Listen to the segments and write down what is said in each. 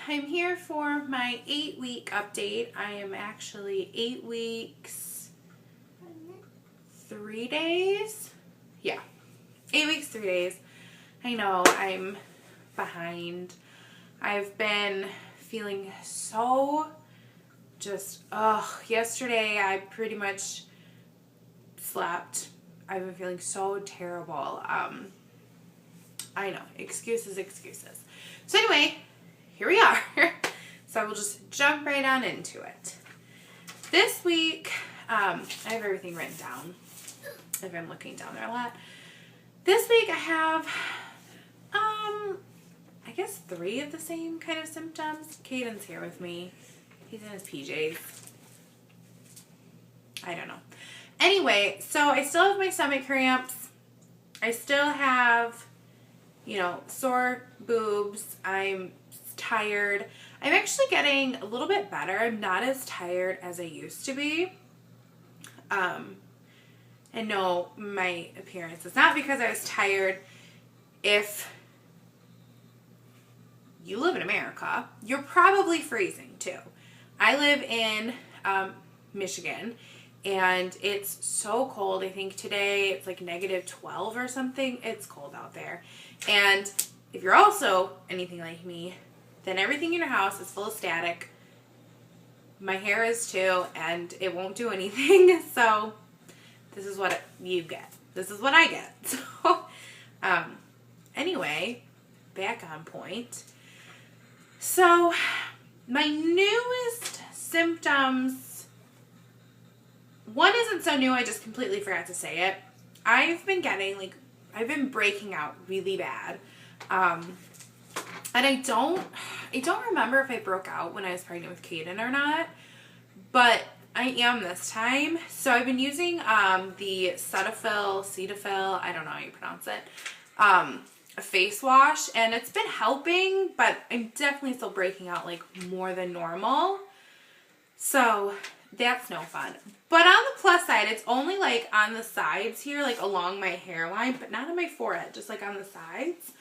I'm here for my 8-week update. I am actually 8 weeks, 3 days. Yeah, 8 weeks, 3 days. I know I'm behind. I've been feeling so yesterday I pretty much slept. I've been feeling so terrible. I know, excuses. So anyway, here we are. So I will just jump right on into it. This week, I have everything written down. I've been looking down there a lot. This week I have, I guess 3 of the same kind of symptoms. Caden's here with me. He's in his PJs. I don't know. Anyway, so I still have my stomach cramps. I still have, sore boobs. I'm tired. I'm actually getting a little bit better. I'm not as tired as I used to be. And no, my appearance is not because I was tired. If you live in America, you're probably freezing too. I live in Michigan, and it's so cold. I think today it's like -12 or something. It's cold out there. And if you're also anything like me, then everything in your house is full of static. My hair is too, and it won't do anything. So this is what you get. This is what I get. So anyway, back on point. So my newest symptoms, one isn't so new, I just completely forgot to say it. I've been breaking out really bad. And I don't remember if I broke out when I was pregnant with Caden or not, but I am this time. So I've been using the Cetaphil, I don't know how you pronounce it, a face wash, and it's been helping, but I'm definitely still breaking out like more than normal. So that's no fun. But on the plus side, it's only like on the sides here, like along my hairline, but not on my forehead, just like on the sides.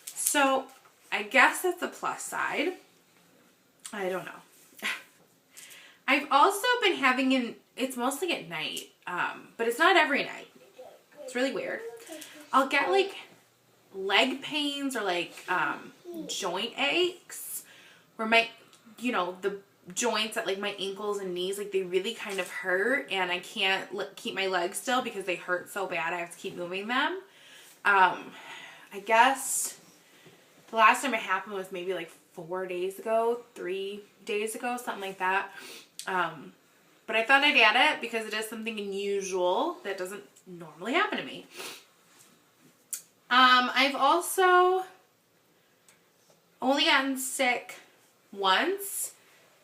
So I guess that's the plus side. I don't know. I've also been having it's mostly at night, but it's not every night. It's really weird. I'll get like leg pains or like joint aches where my, the joints at like my ankles and knees, like they really kind of hurt, and I can't keep my legs still because they hurt so bad. I have to keep moving them. I guess the last time it happened was maybe like 3 days ago, something like that. But I thought I'd add it because it is something unusual that doesn't normally happen to me. I've also only gotten sick once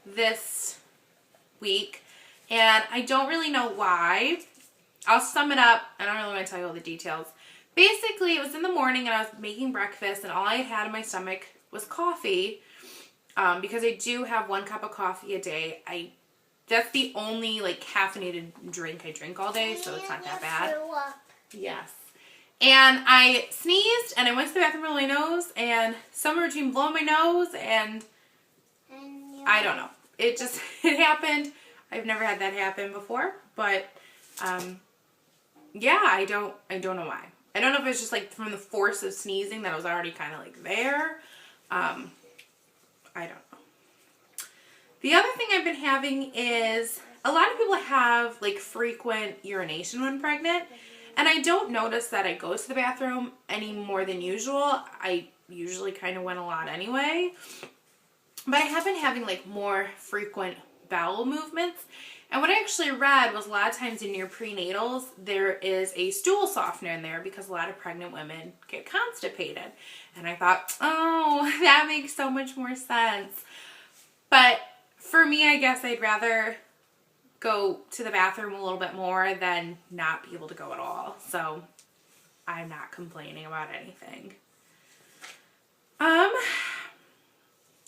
this week, and I don't really know why. I'll sum it up. I don't really want to tell you all the details. Basically, it was in the morning and I was making breakfast, and all I had in my stomach was coffee, because I do have 1 cup of coffee a day. That's the only like caffeinated drink I drink all day, so it's not that bad. Yes. And I sneezed, and I went to the bathroom with my nose, and somewhere between blowing my nose and I don't know. It happened. I've never had that happen before, but yeah, I don't know why. I don't know if it's just like from the force of sneezing that was already kind of like there. I don't know. The other thing I've been having is a lot of people have like frequent urination when pregnant, and I don't notice that I go to the bathroom any more than usual. I usually kind of went a lot anyway. But I have been having like more frequent bowel movements. And what I actually read was a lot of times in your prenatals, there is a stool softener in there because a lot of pregnant women get constipated. And I thought, oh, that makes so much more sense. But for me, I guess I'd rather go to the bathroom a little bit more than not be able to go at all. So I'm not complaining about anything.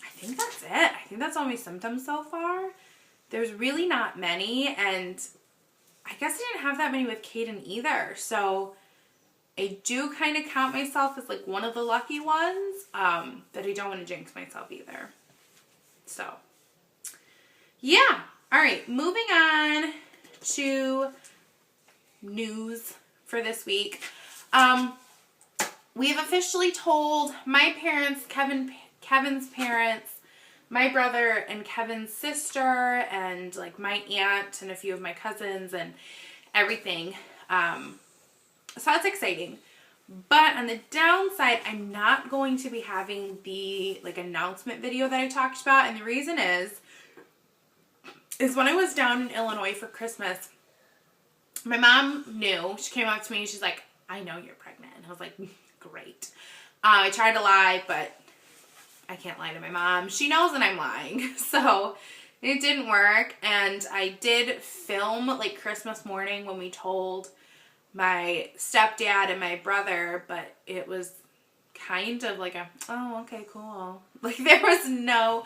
I think that's it. I think that's all my symptoms so far. There's really not many, and I guess I didn't have that many with Caden either. So I do kind of count myself as like one of the lucky ones, but I don't want to jinx myself either. So, yeah. All right, moving on to news for this week. We have officially told my parents, Kevin's parents, my brother and Kevin's sister, and like my aunt and a few of my cousins and everything. So that's exciting. But on the downside, I'm not going to be having the like announcement video that I talked about. And the reason is when I was down in Illinois for Christmas, my mom knew. She came up to me and she's like, I know you're pregnant. And I was like, great. I tried to lie, but I can't lie to my mom. She knows that I'm lying. So it didn't work. And I did film like Christmas morning when we told my stepdad and my brother, but it was kind of like a, oh, okay, cool. Like there was no,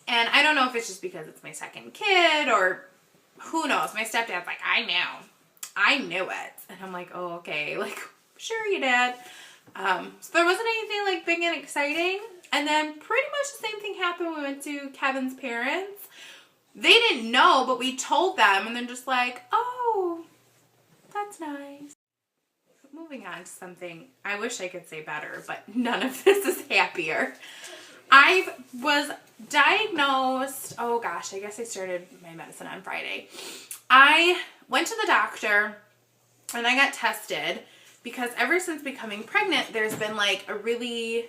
and I don't know if it's just because it's my second kid or who knows. My stepdad's like, I knew it. And I'm like, oh, okay. Like, sure you did. So there wasn't anything like big and exciting. And then pretty much the same thing happened when we went to Kevin's parents. They didn't know, but we told them and they're just like, oh, that's nice. Moving on to something I wish I could say better, but none of this is happier. I was diagnosed, oh gosh, I guess I started my medicine on Friday. I went to the doctor and I got tested because ever since becoming pregnant, there's been like a really,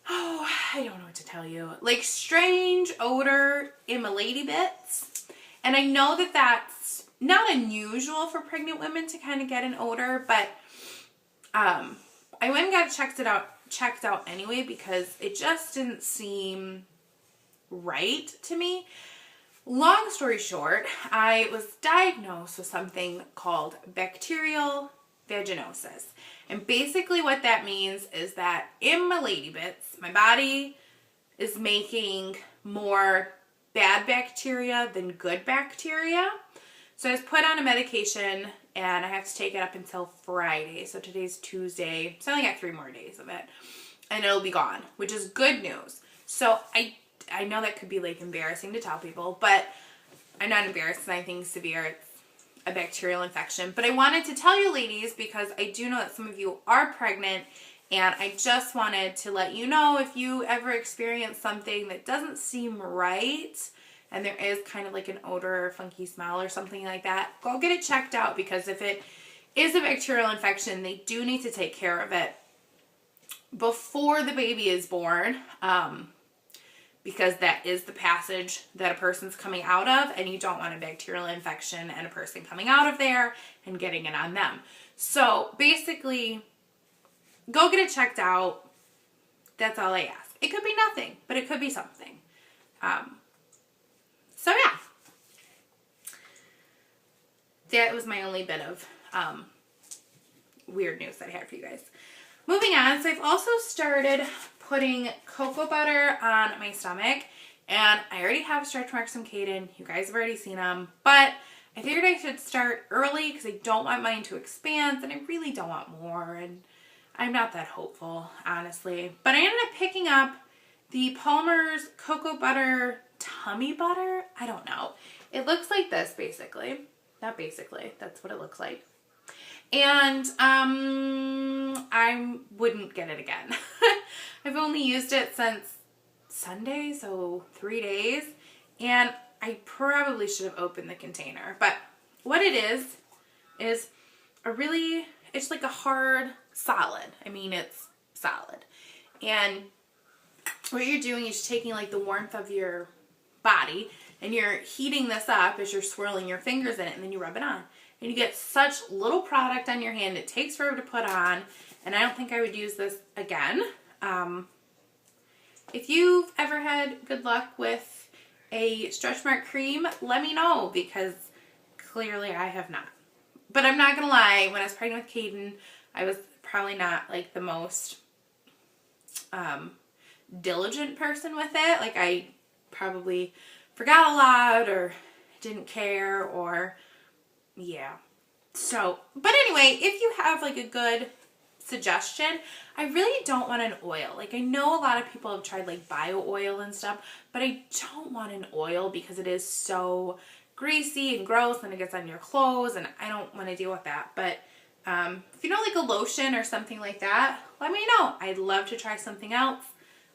I don't know what to tell you, like strange odor in my lady bits. And I know that that's not unusual for pregnant women to kind of get an odor, but I went and got checked out anyway because it just didn't seem right to me. Long story short, I was diagnosed with something called bacterial vaginosis. And basically what that means is that in my lady bits, my body is making more bad bacteria than good bacteria. So I was put on a medication and I have to take it up until Friday. So today's Tuesday. So I only got 3 more days of it. And it'll be gone, which is good news. So I know that could be like embarrassing to tell people, but I'm not embarrassed. It's nothing severe. It's a bacterial infection. But I wanted to tell you ladies because I do know that some of you are pregnant and I just wanted to let you know if you ever experience something that doesn't seem right and there is kind of like an odor or funky smell or something like that, go get it checked out because if it is a bacterial infection, they do need to take care of it before the baby is born because that is the passage that a person's coming out of and you don't want a bacterial infection and a person coming out of there and getting it on them. So basically, go get it checked out. That's all I ask. It could be nothing, but it could be something. So yeah, that was my only bit of weird news that I had for you guys. Moving on, so I've also started putting cocoa butter on my stomach, and I already have stretch marks from Caden. You guys have already seen them, but I figured I should start early because I don't want mine to expand, and I really don't want more, and I'm not that hopeful, honestly. But I ended up picking up the Palmer's Cocoa Butter Tummy Butter. I don't know. It looks like this, basically. Not basically. That's what it looks like. And I wouldn't get it again. I've only used it since Sunday, so 3 days. And I probably should have opened the container. But what it is it's like a hard solid. I mean, it's solid. And what you're doing is taking like the warmth of your body and you're heating this up as you're swirling your fingers in it and then you rub it on. And you get such little product on your hand. It takes forever to put on. And I don't think I would use this again. If you've ever had good luck with a stretch mark cream, let me know because clearly I have not. But I'm not going to lie. When I was pregnant with Caden, I was probably not like the most diligent person with it. Like I probably forgot a lot or didn't care or yeah. So, but anyway, if you have like a good suggestion. I really don't want an oil. Like, I know a lot of people have tried like bio oil and stuff, but I don't want an oil because it is so greasy and gross and it gets on your clothes, and I don't want to deal with that. But if you don't like a lotion or something like that, let me know. I'd love to try something else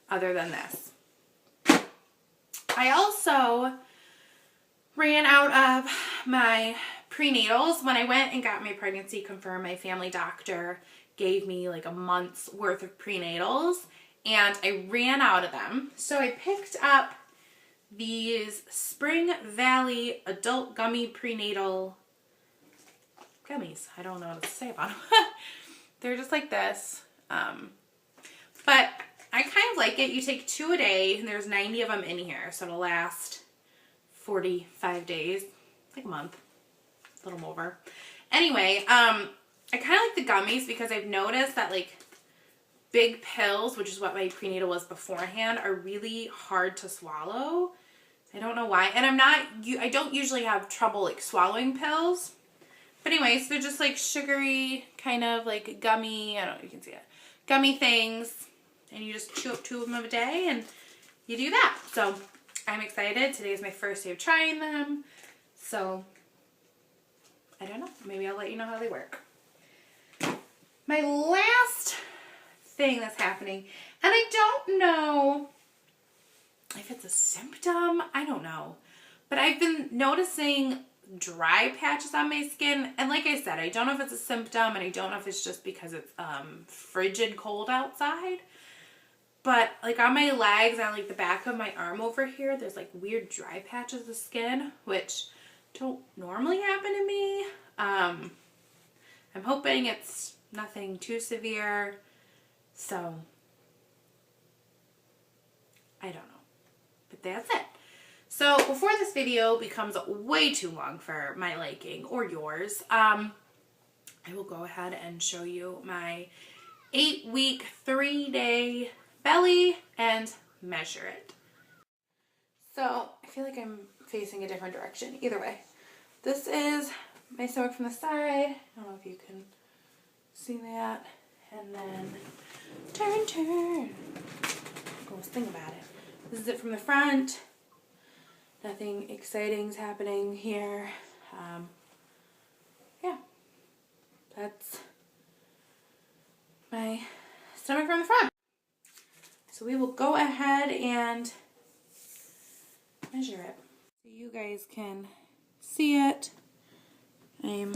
other than this. I also ran out of my prenatals. When I went and got my pregnancy confirmed, my family doctor gave me like a month's worth of prenatals, and I ran out of them. So I picked up these Spring Valley adult gummy prenatal gummies. I don't know what to say about them. They're just like this. But I kind of like it. You take 2 a day, and there's 90 of them in here, so it'll last 45 days, like a month, a little over. Anyway, I kind of like the gummies because I've noticed that like big pills, which is what my prenatal was beforehand, are really hard to swallow. I don't know why. And I don't usually have trouble like swallowing pills. But anyways, they're just like sugary, kind of like gummy, I don't know if you can see it, gummy things. And you just chew up 2 of them a day and you do that. So I'm excited. Today is my first day of trying them. So I don't know. Maybe I'll let you know how they work. My last thing that's happening, and I don't know if it's a symptom. I don't know. But I've been noticing dry patches on my skin. And like I said, I don't know if it's a symptom, and I don't know if it's just because it's frigid cold outside. But like on my legs and like the back of my arm over here, there's like weird dry patches of skin, which don't normally happen to me. I'm hoping it's nothing too severe. So I don't know. But that's it. So before this video becomes way too long for my liking or yours, I will go ahead and show you my 8-week, 3-day belly and measure it. So I feel like I'm facing a different direction. Either way, this is my stomach from the side. I don't know if you can see that. And then turn. Let's think about it. This is it from the front. Nothing exciting's happening here. Yeah, that's my stomach from the front. So we will go ahead and measure it. So you guys can see it. Well,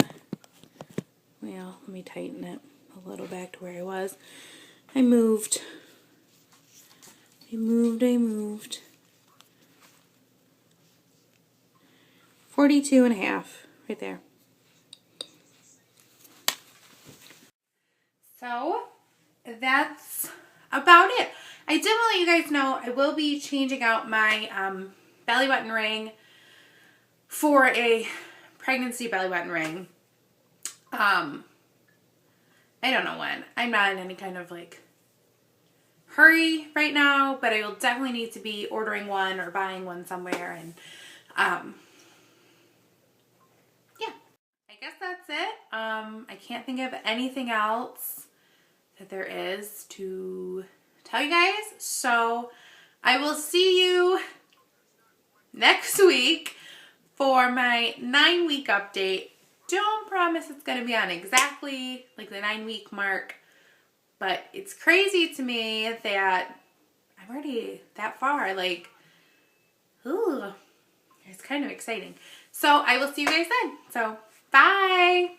let me tighten it a little back to where I was. I moved. 42.5 right there. So that's about it. I did want to let you guys know I will be changing out my belly button ring for a pregnancy belly button ring. I don't know when. I'm not in any kind of like hurry right now, but I will definitely need to be ordering one or buying one somewhere. And yeah, I guess that's it. I can't think of anything else that there is to tell you guys. So I will see you next week for my 9-week update. Don't promise it's going to be on exactly like the 9-week mark, but it's crazy to me that I'm already that far. Like, ooh, it's kind of exciting. So I will see you guys then. So bye.